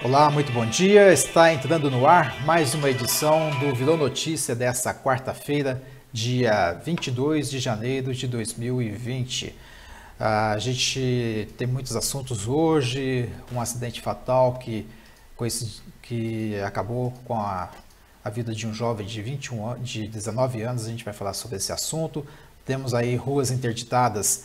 Olá, muito bom dia. Está entrando no ar mais uma edição do Virou Notícia desta quarta-feira, dia 22 de janeiro de 2020. A gente tem muitos assuntos hoje, um acidente fatal que acabou com a vida de um jovem de 19 anos, a gente vai falar sobre esse assunto. Temos aí ruas interditadas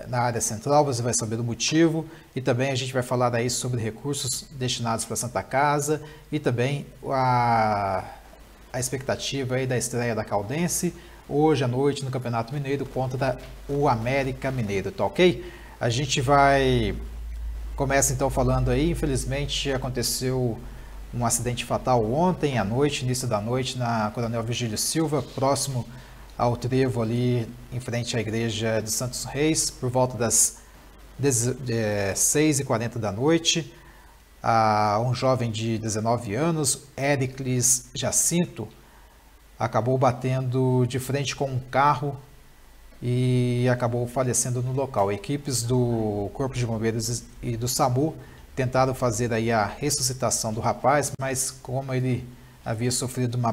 na área central, você vai saber do motivo, e também a gente vai falar aí sobre recursos destinados para a Santa Casa e também a expectativa aí da estreia da Caldense hoje à noite no Campeonato Mineiro contra o América Mineiro, tá ok? A gente começa então falando aí, infelizmente aconteceu um acidente fatal ontem à noite, início da noite, na Coronel Virgílio Silva, próximo ao trevo ali em frente à igreja de Santos Reis, por volta das 6h40 da noite. Um jovem de 19 anos, Éricles Jacinto, acabou batendo de frente com um carro e acabou falecendo no local. Equipes do Corpo de Bombeiros e do SAMU tentaram fazer aí a ressuscitação do rapaz, mas como ele havia sofrido uma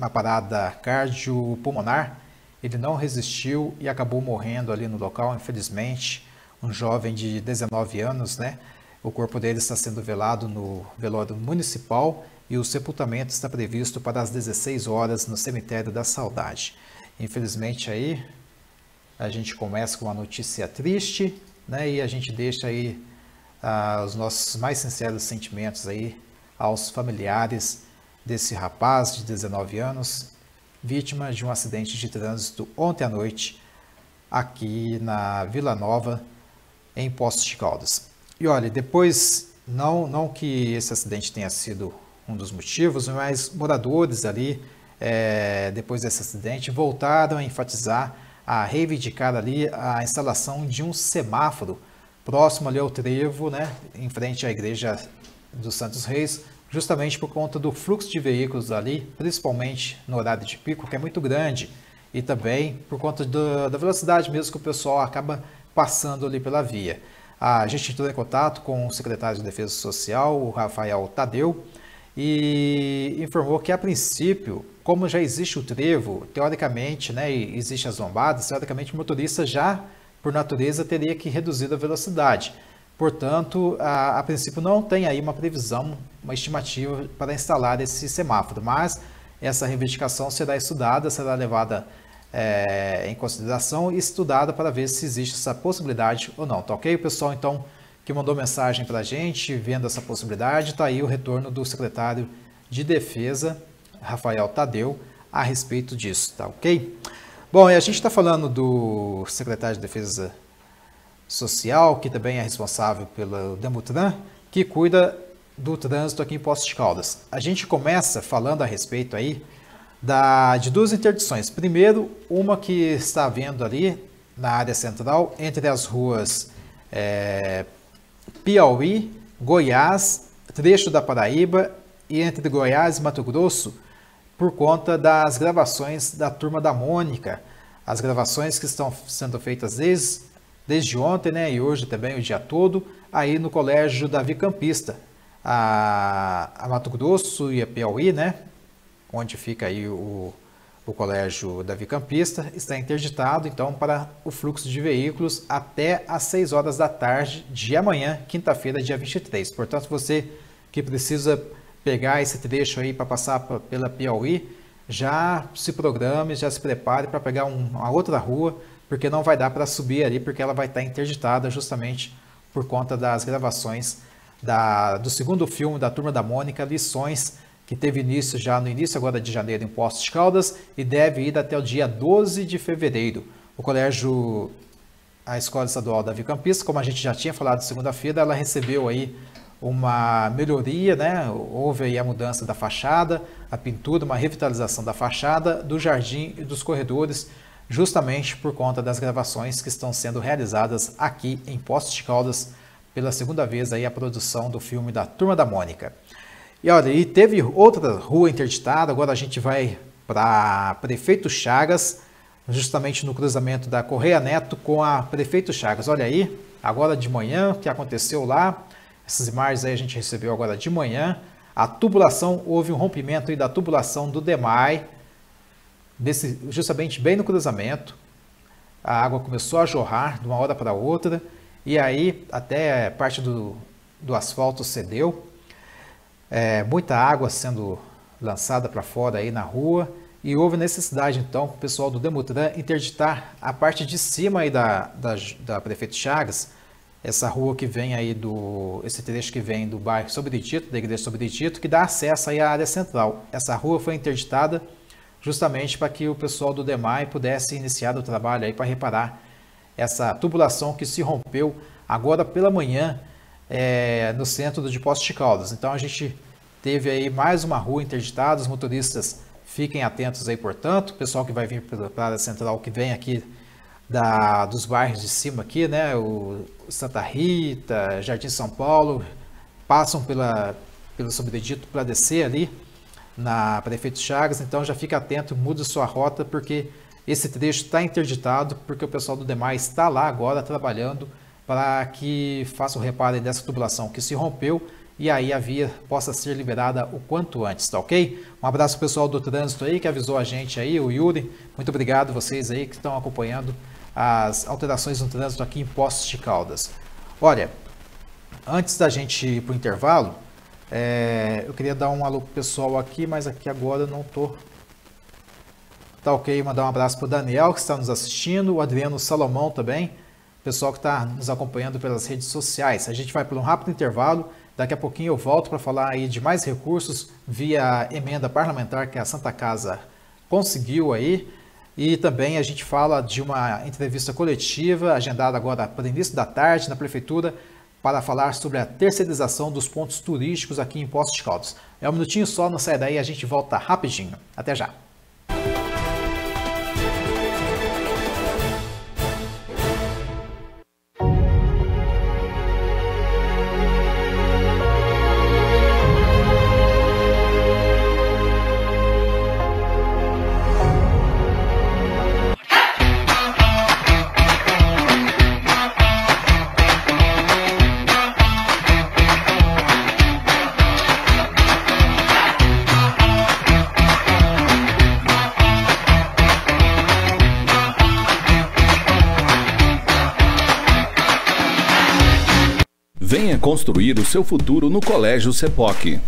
parada cardiopulmonar, ele não resistiu e acabou morrendo ali no local, infelizmente. Um jovem de 19 anos, né? O corpo dele está sendo velado no velório municipal e o sepultamento está previsto para as 16 horas no cemitério da Saudade. Infelizmente aí a gente começa com uma notícia triste, né? E a gente deixa aí os nossos mais sinceros sentimentos aí aos familiares desse rapaz de 19 anos, vítima de um acidente de trânsito ontem à noite, aqui na Vila Nova, em Poços de Caldas. E olha, depois, não que esse acidente tenha sido um dos motivos, mas moradores ali, depois desse acidente, voltaram a enfatizar, a reivindicar ali a instalação de um semáforo próximo ali ao trevo, né, em frente à igreja dos Santos Reis, justamente por conta do fluxo de veículos ali, principalmente no horário de pico, que é muito grande, e também por conta da velocidade mesmo que o pessoal acaba passando ali pela via. A gente entrou em contato com o secretário de Defesa Social, o Rafael Tadeu, e informou que, a princípio, como já existe o trevo, teoricamente, né, e existe as lombadas, teoricamente o motorista já, por natureza, teria que reduzir a velocidade. Portanto, a princípio não tem aí uma previsão, uma estimativa para instalar esse semáforo, mas essa reivindicação será estudada, será levada em consideração e estudada para ver se existe essa possibilidade ou não, tá ok? O pessoal, então, que mandou mensagem para a gente, vendo essa possibilidade, está aí o retorno do secretário de Defesa, Rafael Tadeu, a respeito disso, tá ok? Bom, e a gente está falando do secretário de Defesa Social, que também é responsável pelo Demutran, que cuida do trânsito aqui em Poços de Caldas. A gente começa falando a respeito aí de duas interdições. Primeiro, uma que está havendo ali na área central, entre as ruas Piauí, Goiás, trecho da Paraíba e entre Goiás e Mato Grosso, por conta das gravações da Turma da Mônica. As gravações que estão sendo feitas desde ontem, né, e hoje também o dia todo, aí no Colégio Davi Campista, a Mato Grosso e a Piauí, né, onde fica aí o Colégio Davi Campista, está interditado, então, para o fluxo de veículos até às 6 horas da tarde de amanhã, quinta-feira, dia 23. Portanto, você que precisa pegar esse trecho aí para passar pela Piauí, já se programe, já se prepare para pegar uma outra rua, porque não vai dar para subir ali, porque ela vai estar interditada justamente por conta das gravações do segundo filme da Turma da Mônica, Lições, que teve início já no início agora de janeiro em Poços de Caldas e deve ir até o dia 12 de fevereiro. A Escola Estadual Davi Campista, como a gente já tinha falado segunda-feira, ela recebeu aí uma melhoria, né? Houve aí a mudança da fachada, a pintura, uma revitalização da fachada, do jardim e dos corredores, justamente por conta das gravações que estão sendo realizadas aqui em Poços de Caldas, pela segunda vez aí a produção do filme da Turma da Mônica. E olha, e teve outra rua interditada, agora a gente vai para Prefeito Chagas, justamente no cruzamento da Correia Neto com a Prefeito Chagas. Olha aí, agora de manhã, o que aconteceu lá, Essas imagens aí a gente recebeu agora de manhã. A tubulação, houve um rompimento aí da tubulação do DEMAI, justamente bem no cruzamento. A água começou a jorrar de uma hora para outra e aí até parte do asfalto cedeu. Muita água sendo lançada para fora aí na rua e houve necessidade então o pessoal do Demutran interditar a parte de cima aí da Prefeito Chagas, essa rua que vem aí esse trecho que vem do bairro Sobre Tito, da igreja Sobre Tito, que dá acesso aí à área central. Essa rua foi interditada justamente para que o pessoal do DEMAI pudesse iniciar o trabalho aí para reparar essa tubulação que se rompeu agora pela manhã no centro de Poços de Caldas. Então a gente teve aí mais uma rua interditada, os motoristas fiquem atentos aí, portanto, o pessoal que vai vir para a área central, que vem aqui dos bairros de cima aqui, né, o Santa Rita, Jardim São Paulo, passam pelo Sobre Tito para descer ali na Prefeito Chagas, então já fica atento, mude sua rota, porque esse trecho está interditado, porque o pessoal do DEMAI está lá agora trabalhando para que faça o reparo dessa tubulação que se rompeu e aí a via possa ser liberada o quanto antes, tá ok? Um abraço pro pessoal do trânsito aí que avisou a gente aí, o Yuri, muito obrigado vocês aí que estão acompanhando as alterações no trânsito aqui em Poços de Caldas. Olha, antes da gente ir para o intervalo, eu queria dar um alô pro pessoal aqui, mas aqui agora eu não tô... Tá ok, mandar um abraço para o Daniel que está nos assistindo, o Adriano Salomão também, pessoal que está nos acompanhando pelas redes sociais. A gente vai para um rápido intervalo, daqui a pouquinho eu volto para falar aí de mais recursos via emenda parlamentar que a Santa Casa conseguiu aí, e também a gente fala de uma entrevista coletiva agendada agora para o início da tarde na Prefeitura para falar sobre a terceirização dos pontos turísticos aqui em Poços de Caldas. É um minutinho só, não sai daí, a gente volta rapidinho. Até já! Venha construir o seu futuro no Colégio CEPOC.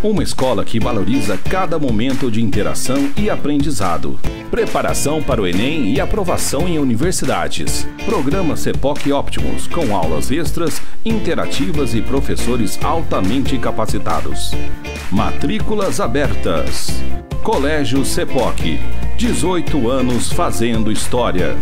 Uma escola que valoriza cada momento de interação e aprendizado. Preparação para o Enem e aprovação em universidades. Programa CEPOC Optimus, com aulas extras, interativas e professores altamente capacitados. Matrículas abertas. Colégio CEPOC. 18 anos fazendo história.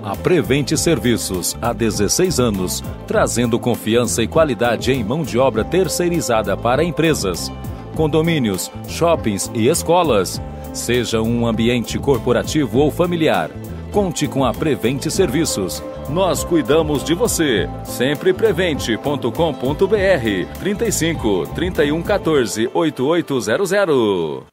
A Prevente Serviços, há 16 anos, trazendo confiança e qualidade em mão de obra terceirizada para empresas, condomínios, shoppings e escolas. Seja um ambiente corporativo ou familiar, conte com a Prevente Serviços. Nós cuidamos de você. Sempreprevente.com.br 35 31 14 8800.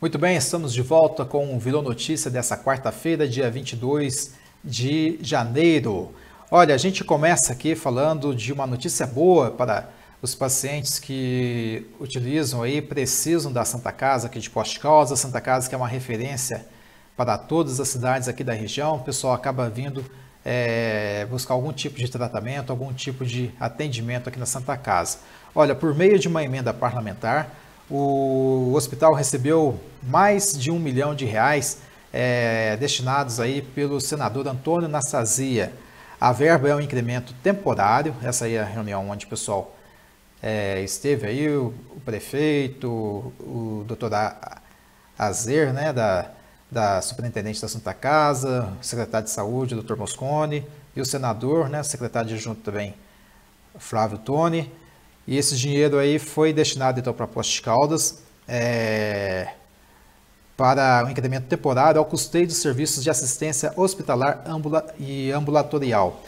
Muito bem, estamos de volta com o Virou Notícia dessa quarta-feira, dia 22 de janeiro. Olha, a gente começa aqui falando de uma notícia boa para os pacientes que utilizam aí, precisam da Santa Casa aqui de Poços de Caldas. A Santa Casa que é uma referência para todas as cidades aqui da região. O pessoal acaba vindo buscar algum tipo de tratamento, algum tipo de atendimento aqui na Santa Casa. Olha, por meio de uma emenda parlamentar, o hospital recebeu mais de R$1 milhão destinados aí pelo senador Antônio Anastasia. A verba é um incremento temporário, essa aí é a reunião onde o pessoal esteve aí o prefeito, o doutor Azer, né, da superintendente da Santa Casa, o secretário de Saúde, o doutor Mosconi, e o senador, né, o secretário adjunto também, Flávio Toni. E esse dinheiro aí foi destinado então para Poços de Caldas, para o incremento temporário ao custeio dos serviços de assistência hospitalar e ambulatorial.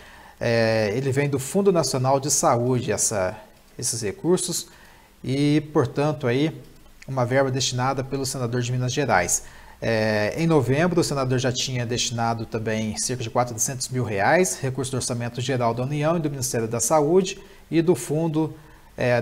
Ele vem do Fundo Nacional de Saúde, esses recursos, e, portanto, aí, uma verba destinada pelo senador de Minas Gerais. Em novembro, o senador já tinha destinado também cerca de R$400 mil, recurso do Orçamento Geral da União e do Ministério da Saúde e do Fundo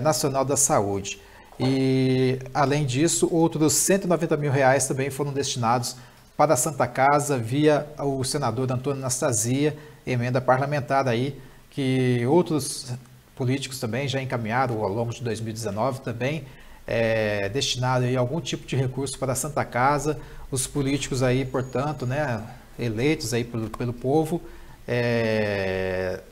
Nacional da Saúde. E, além disso, outros R$190 mil também foram destinados para a Santa Casa via o senador Antônio Anastasia, emenda parlamentar aí, que outros políticos também já encaminharam ao longo de 2019 também, destinado aí algum tipo de recurso para a Santa Casa. Os políticos aí, portanto, né, eleitos aí pelo povo,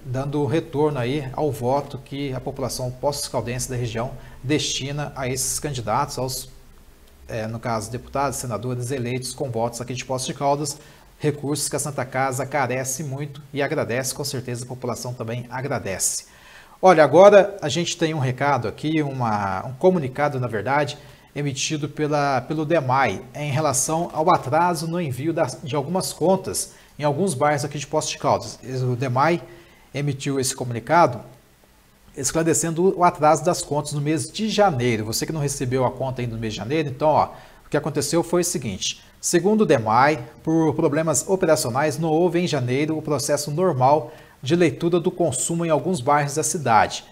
dando retorno aí ao voto que a população poços-caldense da região destina a esses candidatos, no caso, deputados, senadores eleitos com votos aqui de Poços de Caldas, recursos que a Santa Casa carece muito e agradece, com certeza a população também agradece. Olha, agora a gente tem um recado aqui, um comunicado, na verdade, emitido pelo DEMAI em relação ao atraso no envio de algumas contas em alguns bairros aqui de Poços de Caldas. O DEMAI emitiu esse comunicado esclarecendo o atraso das contas no mês de janeiro. Você que não recebeu a conta ainda no mês de janeiro, então, o que aconteceu foi o seguinte: segundo o DEMAI, por problemas operacionais, não houve em janeiro o processo normal de leitura do consumo em alguns bairros da cidade.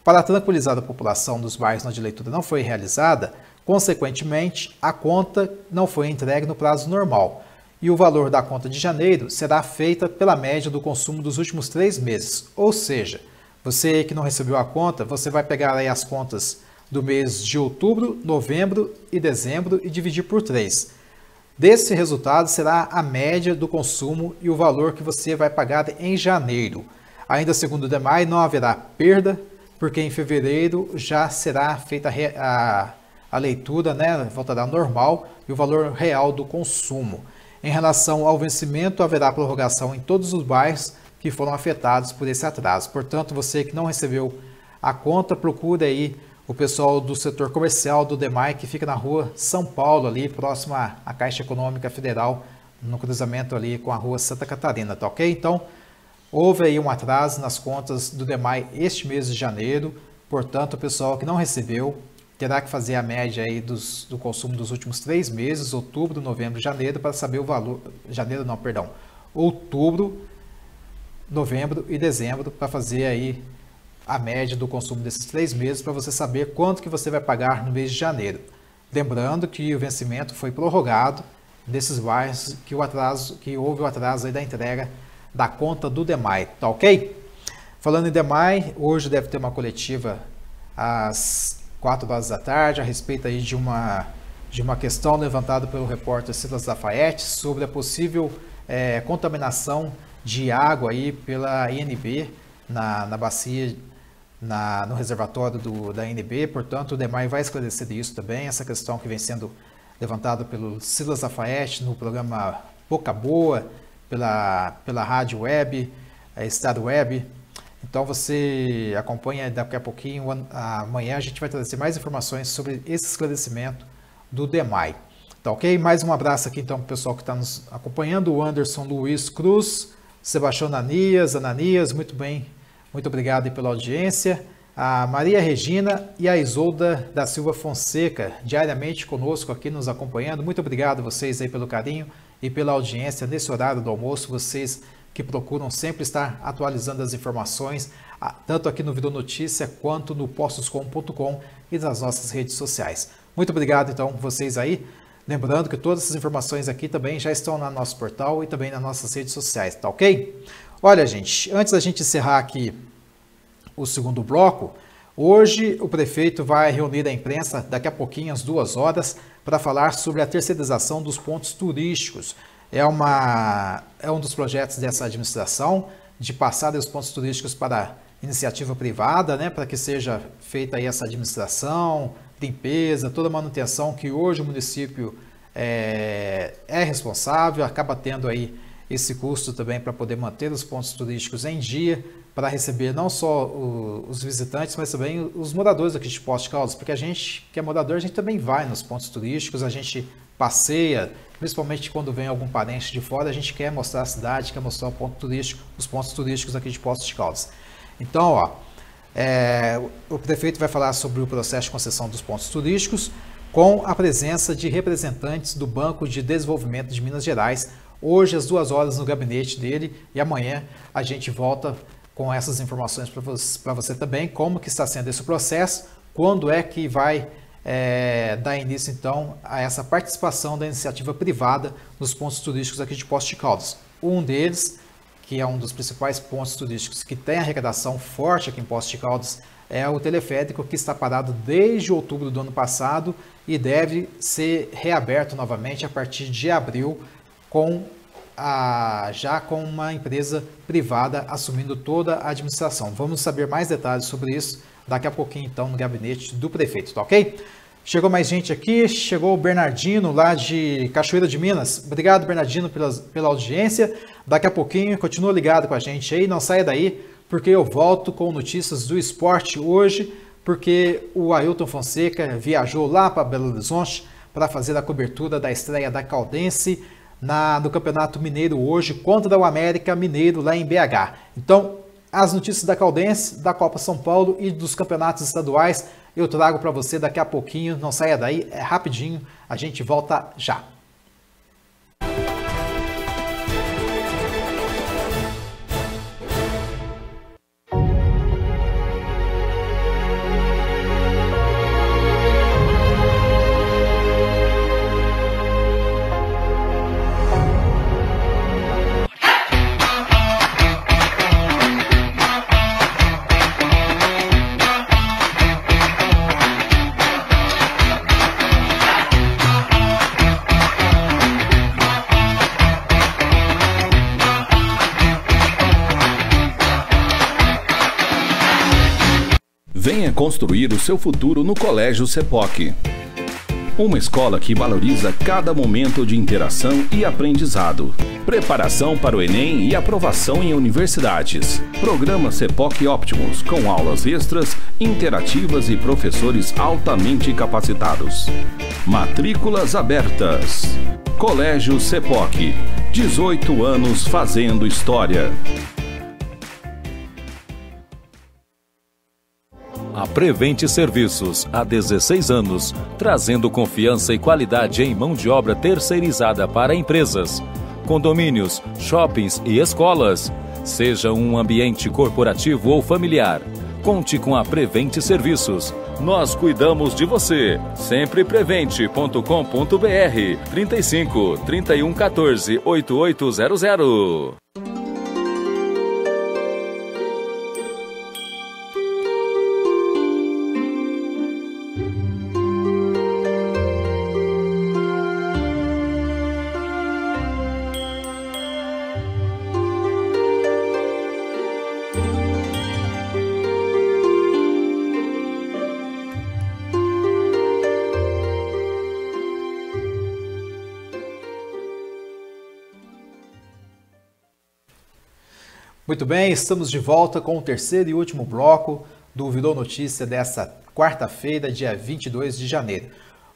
Para tranquilizar a população dos bairros onde a leitura não foi realizada, consequentemente, a conta não foi entregue no prazo normal. E o valor da conta de janeiro será feita pela média do consumo dos últimos 3 meses. Ou seja, você que não recebeu a conta, você vai pegar aí as contas do mês de outubro, novembro e dezembro e dividir por 3. Desse resultado será a média do consumo e o valor que você vai pagar em janeiro. Ainda segundo o DEMAI, não haverá perda, porque em fevereiro já será feita a leitura, né, voltará ao normal e o valor real do consumo. Em relação ao vencimento, haverá prorrogação em todos os bairros que foram afetados por esse atraso. Portanto, você que não recebeu a conta, procure aí o pessoal do setor comercial do DEMAI, que fica na rua São Paulo, ali próximo à Caixa Econômica Federal, no cruzamento ali com a rua Santa Catarina, tá ok? Então, houve aí um atraso nas contas do DEMAI este mês de janeiro. Portanto, o pessoal que não recebeu terá que fazer a média aí do consumo dos últimos 3 meses, outubro, novembro e janeiro, para saber o valor, outubro, novembro e dezembro, para fazer aí a média do consumo desses 3 meses, para você saber quanto que você vai pagar no mês de janeiro. Lembrando que o vencimento foi prorrogado nesses bairros que houve o atraso aí da entrega da conta do DEMAI, tá ok? Falando em DEMAI, hoje deve ter uma coletiva às 4 horas da tarde a respeito aí de uma questão levantada pelo repórter Silas Lafayette sobre a possível contaminação de água aí pela INB na bacia, no reservatório da INB. Portanto, o DEMAI vai esclarecer isso também, essa questão que vem sendo levantada pelo Silas Lafayette no programa Boca Boa, pela rádio web, Estado Web. Então você acompanha daqui a pouquinho, amanhã a gente vai trazer mais informações sobre esse esclarecimento do DEMAI. Tá ok? Mais um abraço aqui então para o pessoal que está nos acompanhando, o Anderson Luiz Cruz, Sebastião Ananias, muito bem, muito obrigado aí pela audiência. A Maria Regina e a Isolda da Silva Fonseca, diariamente conosco aqui nos acompanhando. Muito obrigado a vocês aí pelo carinho e pela audiência nesse horário do almoço, vocês que procuram sempre estar atualizando as informações, tanto aqui no Virou Notícia quanto no postoscom.com e nas nossas redes sociais. Muito obrigado então vocês aí. Lembrando que todas essas informações aqui também já estão no nosso portal e também nas nossas redes sociais, tá ok? Olha, gente, antes da gente encerrar aqui o segundo bloco, hoje o prefeito vai reunir a imprensa daqui a pouquinho, às 2 horas, para falar sobre a terceirização dos pontos turísticos. É um dos projetos dessa administração de passar os pontos turísticos para iniciativa privada, né, para que seja feita aí essa administração, limpeza, toda a manutenção que hoje o município é responsável, acaba tendo aí esse custo também para poder manter os pontos turísticos em dia, para receber não só os visitantes, mas também os moradores aqui de Poços de Caldas, porque a gente que é morador, a gente também vai nos pontos turísticos, a gente passeia, principalmente quando vem algum parente de fora, a gente quer mostrar a cidade, quer mostrar o ponto turístico, os pontos turísticos aqui de Poços de Caldas. Então, ó, o prefeito vai falar sobre o processo de concessão dos pontos turísticos com a presença de representantes do Banco de Desenvolvimento de Minas Gerais, hoje às 2 horas no gabinete dele, e amanhã a gente volta com essas informações para você também, como que está sendo esse processo, quando é que vai dar início então a essa participação da iniciativa privada nos pontos turísticos aqui de Poços de Caldas. Um deles, que é um dos principais pontos turísticos que tem arrecadação forte aqui em Poços de Caldas, é o teleférico, que está parado desde outubro do ano passado e deve ser reaberto novamente a partir de abril, já com uma empresa privada assumindo toda a administração. Vamos saber mais detalhes sobre isso daqui a pouquinho, então, no gabinete do prefeito, tá ok? Chegou mais gente aqui, chegou o Bernardino, lá de Cachoeira de Minas. Obrigado, Bernardino, pela audiência. Daqui a pouquinho, continua ligado com a gente aí, não saia daí, porque eu volto com notícias do esporte hoje, porque o Ailton Fonseca viajou lá para Belo Horizonte para fazer a cobertura da estreia da Caldense no Campeonato Mineiro hoje, contra o América Mineiro lá em BH. Então, as notícias da Caldense, da Copa São Paulo e dos campeonatos estaduais eu trago para você daqui a pouquinho, não saia daí, é rapidinho, a gente volta já. Venha construir o seu futuro no Colégio CEPOC. Uma escola que valoriza cada momento de interação e aprendizado. Preparação para o Enem e aprovação em universidades. Programa CEPOC Optimus, com aulas extras, interativas e professores altamente capacitados. Matrículas abertas. Colégio CEPOC. 18 anos fazendo história. A Prevente Serviços, há 16 anos, trazendo confiança e qualidade em mão de obra terceirizada para empresas, condomínios, shoppings e escolas. Seja um ambiente corporativo ou familiar, conte com a Prevente Serviços. Nós cuidamos de você. Sempreprevente.com.br 35 31 14 8800. Muito bem, estamos de volta com o terceiro e último bloco do Virou Notícia dessa quarta-feira, dia 22 de janeiro.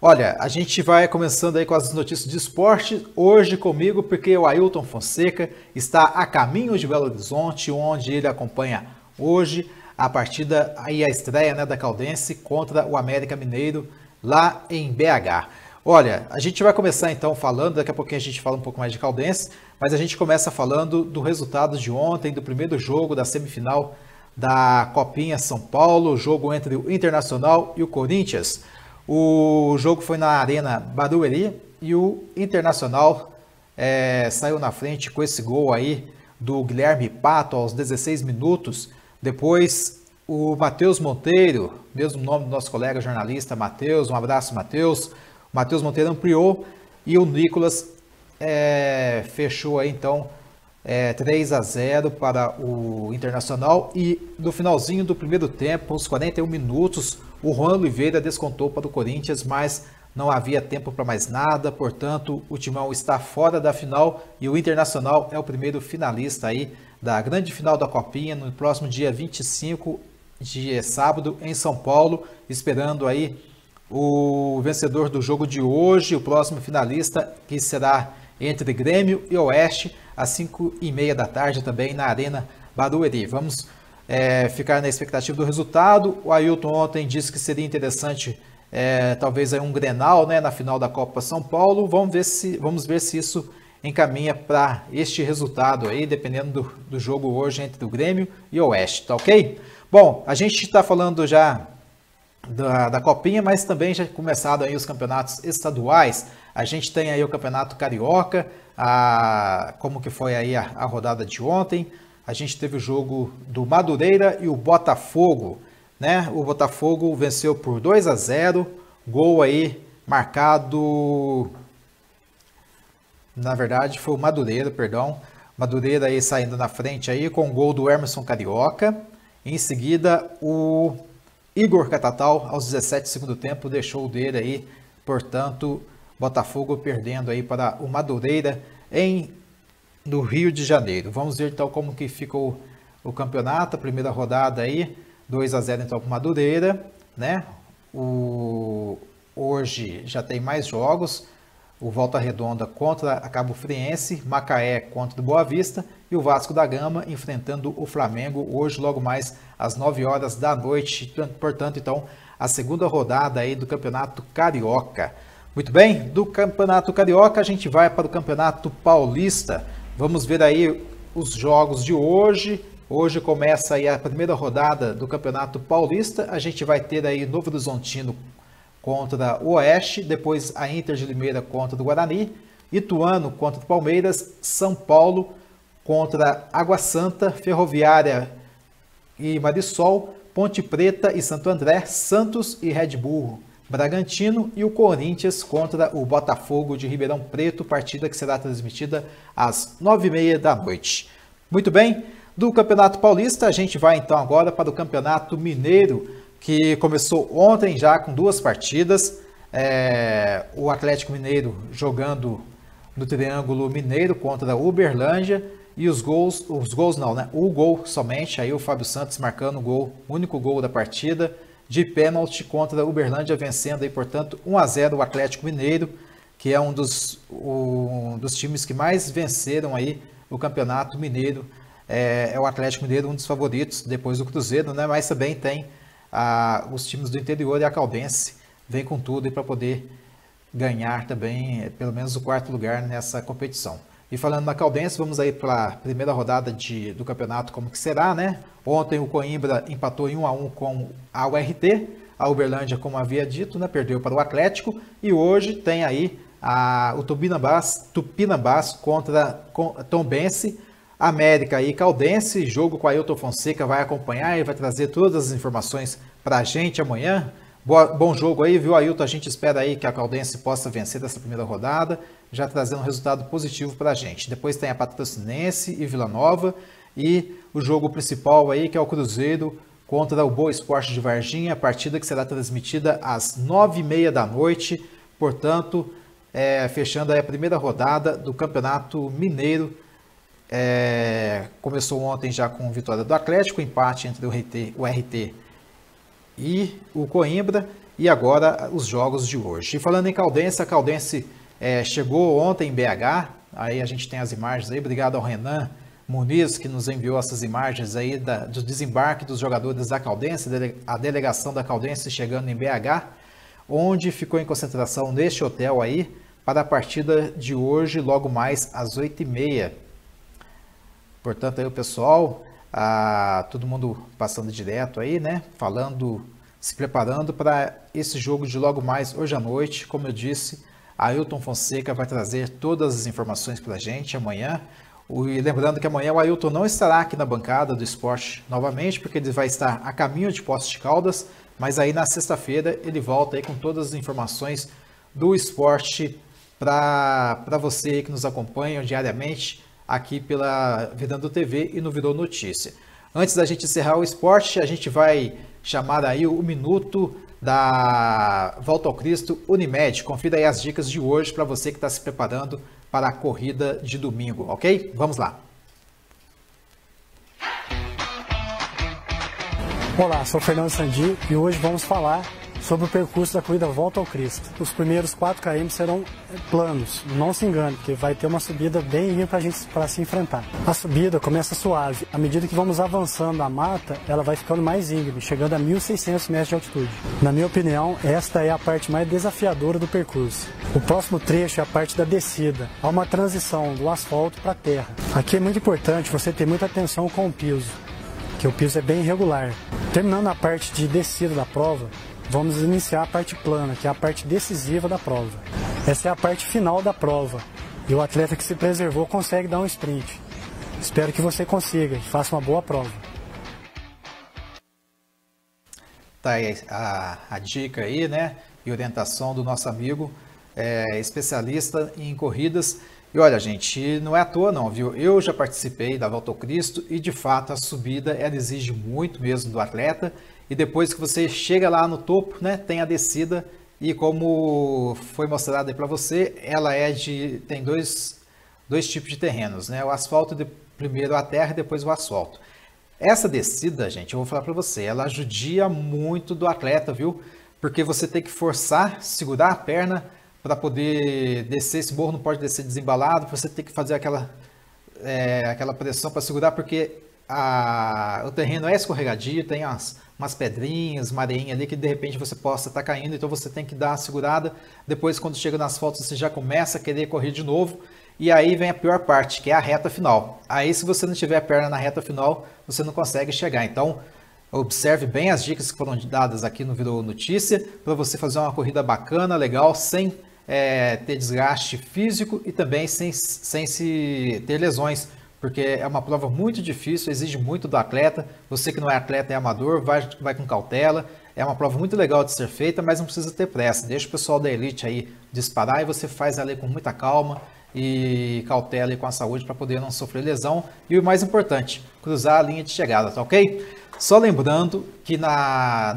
Olha, a gente vai começando aí com as notícias de esporte, hoje comigo, porque o Ailton Fonseca está a caminho de Belo Horizonte, onde ele acompanha hoje a partida e a estreia, né, da Caldense contra o América Mineiro lá em BH. Olha, a gente vai começar então falando, daqui a pouquinho a gente fala um pouco mais de Caldense, mas a gente começa falando do resultado de ontem, do primeiro jogo da semifinal da Copinha São Paulo, o jogo entre o Internacional e o Corinthians. O jogo foi na Arena Barueri e o Internacional saiu na frente com esse gol aí do Guilherme Pato aos 16 minutos. Depois o Matheus Monteiro, mesmo nome do nosso colega jornalista Matheus, um abraço Matheus. Matheus Monteiro ampliou e o Nicolas fechou aí então 3-0 para o Internacional, e no finalzinho do primeiro tempo, aos 41 minutos, o Juan Oliveira descontou para o Corinthians, mas não havia tempo para mais nada, portanto o Timão está fora da final e o Internacional é o primeiro finalista aí da grande final da Copinha no próximo dia 25 de sábado em São Paulo, esperando aí o vencedor do jogo de hoje, o próximo finalista, que será entre Grêmio e Oeste, às 5h30 da tarde também na Arena Barueri. Vamos ficar na expectativa do resultado. O Ailton ontem disse que seria interessante talvez aí um Grenal, né, na final da Copa São Paulo. Vamos ver se isso encaminha para este resultado aí, dependendo do jogo hoje entre o Grêmio e o Oeste, tá ok? Bom, a gente está falando já da Copinha, mas também já começado aí os campeonatos estaduais. A gente tem aí o Campeonato Carioca, como que foi aí a rodada de ontem. A gente teve o jogo do Madureira e o Botafogo, né? O Botafogo venceu por 2-0, gol aí marcado, na verdade foi o Madureira, perdão. Madureira aí saindo na frente aí com o gol do Emerson Carioca. Em seguida, o Igor Catatal, aos 17 do segundo tempo, deixou o dele aí, portanto, Botafogo perdendo aí para o Madureira no Rio de Janeiro. Vamos ver então como que ficou o campeonato, a primeira rodada aí, 2-0 então para o Madureira, né? Hoje já tem mais jogos, o Volta Redonda contra a Cabo Friense, Macaé contra o Boa Vista e o Vasco da Gama enfrentando o Flamengo hoje logo mais às 9 horas da noite, portanto então a segunda rodada aí do Campeonato Carioca. Muito bem, do Campeonato Carioca a gente vai para o Campeonato Paulista. Vamos ver aí os jogos de hoje. Hoje começa aí a primeira rodada do Campeonato Paulista. A gente vai ter aí Novo Horizontino contra o Oeste, depois a Inter de Limeira contra o Guarani, Ituano contra o Palmeiras, São Paulo contra Água Santa, Ferroviária e Marisol, Ponte Preta e Santo André, Santos e Red Bull Bragantino e o Corinthians contra o Botafogo de Ribeirão Preto, partida que será transmitida às 9h30 da noite. Muito bem, do Campeonato Paulista a gente vai então agora para o Campeonato Mineiro, que começou ontem já com 2 partidas. O Atlético Mineiro jogando no Triângulo Mineiro contra o Uberlândia e os gols não, né? O gol somente, aí o Fábio Santos marcando o único gol da partida, de pênalti contra o Uberlândia, vencendo aí, portanto, 1-0 o Atlético Mineiro, que é um dos times que mais venceram aí o Campeonato Mineiro. É o Atlético Mineiro um dos favoritos, depois do Cruzeiro, né? Mas também tem os times do interior e a Caldense vem com tudo para poder ganhar também, pelo menos o 4º lugar nessa competição. E falando na Caldense, vamos aí para a primeira rodada do campeonato, como que será, né? Ontem o Coimbra empatou em 1-1 com a URT, a Uberlândia, como havia dito, né, perdeu para o Atlético, e hoje tem aí o Tupinambás contra Tombense, América e Caldense, jogo com a Ailton Fonseca vai acompanhar e vai trazer todas as informações para a gente amanhã. Bom jogo aí, viu, Ailton? A gente espera aí que a Caldense possa vencer dessa primeira rodada, já trazendo um resultado positivo para a gente. Depois tem a Patrocinense e Vila Nova e o jogo principal aí, que é o Cruzeiro contra o Boa Esporte de Varginha, a partida que será transmitida às 9h30 da noite, portanto, fechando aí a primeira rodada do Campeonato Mineiro. Começou ontem já com vitória do Atlético, empate entre o RT e o Coimbra, e agora os jogos de hoje. E falando em Caldense, a Caldense chegou ontem em BH, aí a gente tem as imagens aí, obrigado ao Renan Muniz, que nos enviou essas imagens aí do desembarque dos jogadores da Caldense, a delegação da Caldense chegando em BH, onde ficou em concentração neste hotel aí, para a partida de hoje, logo mais às 8h30. Portanto, aí o pessoal, todo mundo passando direto aí, né? Se preparando para esse jogo de logo mais hoje à noite. Como eu disse, a Ailton Fonseca vai trazer todas as informações para a gente amanhã. E lembrando que amanhã o Ailton não estará aqui na bancada do esporte novamente, porque ele vai estar a caminho de Poços de Caldas, mas aí na sexta-feira ele volta aí com todas as informações do esporte para você que nos acompanha diariamente aqui pela Virando TV e no Virou Notícia. Antes da gente encerrar o esporte, a gente vai chamar aí o minuto da Volta ao Cristo Unimed. Confira aí as dicas de hoje para você que está se preparando para a corrida de domingo, ok? Vamos lá. Olá, sou Fernando Sandi e hoje vamos falar sobre o percurso da corrida Volta ao Cristo. Os primeiros 4 km serão planos, não se engane, porque vai ter uma subida bem íngreme para se enfrentar. A subida começa suave, à medida que vamos avançando a mata, ela vai ficando mais íngreme, chegando a 1.600 metros de altitude. Na minha opinião, esta é a parte mais desafiadora do percurso. O próximo trecho é a parte da descida, há uma transição do asfalto para a terra. Aqui é muito importante você ter muita atenção com o piso, que o piso é bem irregular. Terminando a parte de descida da prova, vamos iniciar a parte plana, que é a parte decisiva da prova. Essa é a parte final da prova e o atleta que se preservou consegue dar um sprint. Espero que você consiga e faça uma boa prova. Tá aí a dica aí, né? E orientação do nosso amigo especialista em corridas. E olha, gente, não é à toa não, viu? Eu já participei da Volta ao Cristo e de fato a subida ela exige muito mesmo do atleta. E depois que você chega lá no topo, né, tem a descida e como foi mostrado aí para você, ela tem dois tipos de terrenos, né? O asfalto, primeiro a terra e depois o asfalto. Essa descida, gente, eu vou falar para você, ela judia muito do atleta, viu? Porque você tem que forçar, segurar a perna para poder descer, esse morro não pode descer desembalado, você tem que fazer aquela pressão para segurar, porque o terreno é escorregadio, tem umas pedrinhas, uma areinha ali que de repente você possa estar caindo, então você tem que dar uma segurada. Depois, quando chega no asfalto, você já começa a querer correr de novo, e aí vem a pior parte, que é a reta final. Aí, se você não tiver a perna na reta final, você não consegue chegar. Então, observe bem as dicas que foram dadas aqui no Virou Notícia, para você fazer uma corrida bacana, legal, sem ter desgaste físico e também sem se ter lesões, porque é uma prova muito difícil, exige muito do atleta. Você que não é atleta, é amador, vai com cautela. É uma prova muito legal de ser feita, mas não precisa ter pressa. Deixa o pessoal da elite aí disparar e você faz ela com muita calma e cautela e com a saúde para poder não sofrer lesão. E o mais importante, cruzar a linha de chegada, tá ok? Só lembrando que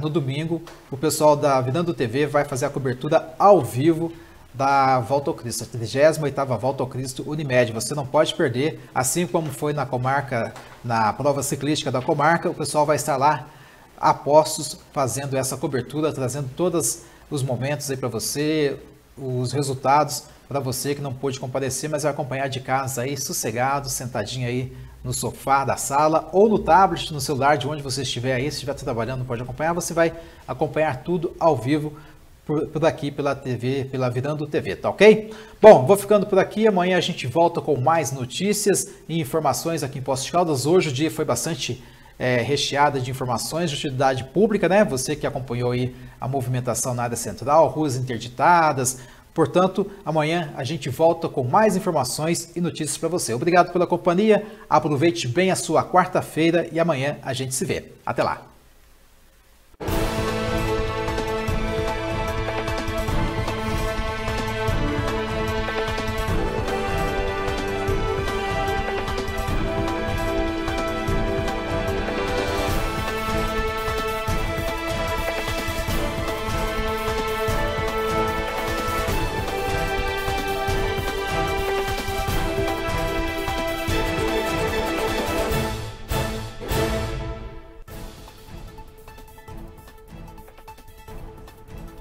no domingo o pessoal da Virando TV vai fazer a cobertura ao vivo da Volta ao Cristo, a 38ª Volta ao Cristo Unimed. Você não pode perder, assim como foi na comarca, na prova ciclística da comarca, o pessoal vai estar lá a postos fazendo essa cobertura, trazendo todos os momentos aí para você, os resultados para você que não pôde comparecer, mas vai acompanhar de casa aí, sossegado, sentadinho aí no sofá da sala ou no tablet, no celular, de onde você estiver aí, se estiver trabalhando, não pode acompanhar, você vai acompanhar tudo ao vivo por aqui pela TV, pela Virando TV, tá ok? Bom, vou ficando por aqui, amanhã a gente volta com mais notícias e informações aqui em Poços de Caldas. Hoje o dia foi bastante recheado de informações de utilidade pública, né? Você que acompanhou aí a movimentação na área central, ruas interditadas. Portanto, amanhã a gente volta com mais informações e notícias para você. Obrigado pela companhia, aproveite bem a sua quarta-feira e amanhã a gente se vê. Até lá!